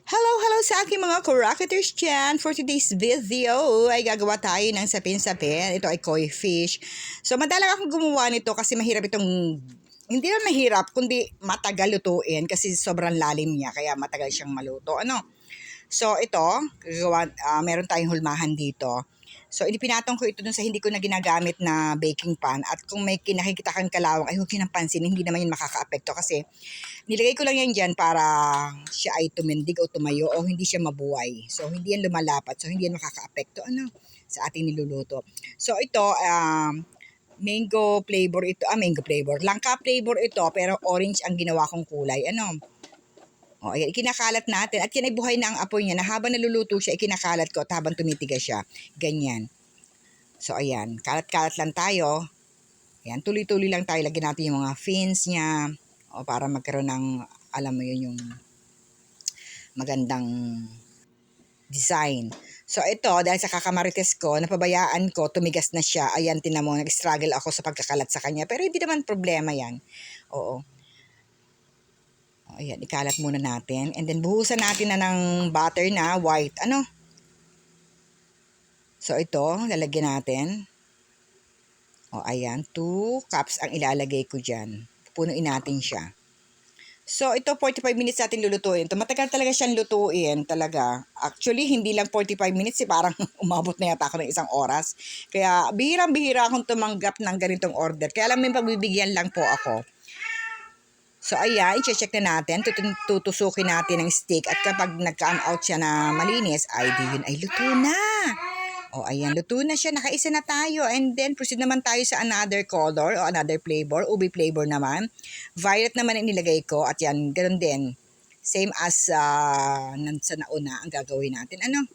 Hello sa aking mga Kurakaters dyan. For today's video ay gagawa tayo ng sapin-sapin. Ito ay koi fish. So madalang akong gumawa nito kasi mahirap itong, hindi na mahirap, kundi matagal lutuin kasi sobrang lalim niya kaya matagal siyang maluto. So ito, meron tayong hulmahan dito. So pinatong ko ito dun sa hindi ko na ginagamit na baking pan at kung may nakikita kang kalawang ay huwag yun ang pansin, hindi naman yun makaka-apekto kasi nilagay ko lang yan dyan para siya ay tumindig o tumayo o hindi siya mabuhay. So hindi yan lumalapat, so hindi yan makaka-apekto sa ating niluluto. So ito, mango flavor ito, mango flavor, langka flavor ito pero orange ang ginawa kong kulay. O, ayan, ikinakalat natin. At yan ay buhay na ang apoy niya na habang naluluto siya, ikinakalat ko at habang tumitigas siya. Ganyan. So, ayan. Kalat-kalat lang tayo. Ayan, tuloy-tuloy lang tayo. Lagyan natin yung mga fins niya. O, para magkaroon ng, alam mo yun, yung magandang design. So, ito, dahil sa kakamarites ko, napabayaan ko, tumigas na siya. Ayan, tinan mo, nag-struggle ako sa pagkakalat sa kanya. Pero hindi naman problema yan. Oo. Ayan, ikalat muna natin. And then, buhusan natin na ng butter na white. So, ito, lalagyan natin. O, ayan, 2 cups ang ilalagay ko dyan. Pupunuin natin siya. So, ito, 45 minutes natin lulutuin. Ito, matagal talaga siyang lutuin, talaga. Actually, hindi lang 45 minutes, parang umabot na yata ako ng 1 oras. Kaya, bihirang-bihira akong tumanggap ng ganitong order. Kaya alam mo, pagbibigyan lang po ako. So, ayan, i-check na natin. Tutusukin natin ng stick. At kapag nag-come out siya na malinis, ay di yun ay luto na. O, ayan, luto na siya. Nakaisa na tayo. And then, proceed naman tayo sa another color o another flavor. Ubi flavor naman. Violet naman ang nilagay ko. At yan, ganun din. Same as sa nauna ang gagawin natin.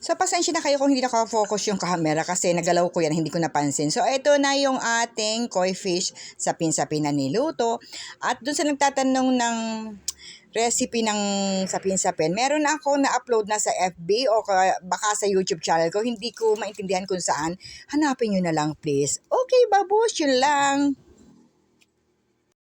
So, pasensya na kayo kung hindi nakafocus yung camera kasi nagalaw ko yan, hindi ko napansin. So, ito na yung ating koi fish sapin-sapin na niluto. At dun sa nagtatanong ng recipe ng sapin-sapin, meron ako na-upload na sa FB o baka sa YouTube channel ko. Hindi ko maintindihan kung saan. Hanapin nyo na lang, please. Okay, babush, yun lang.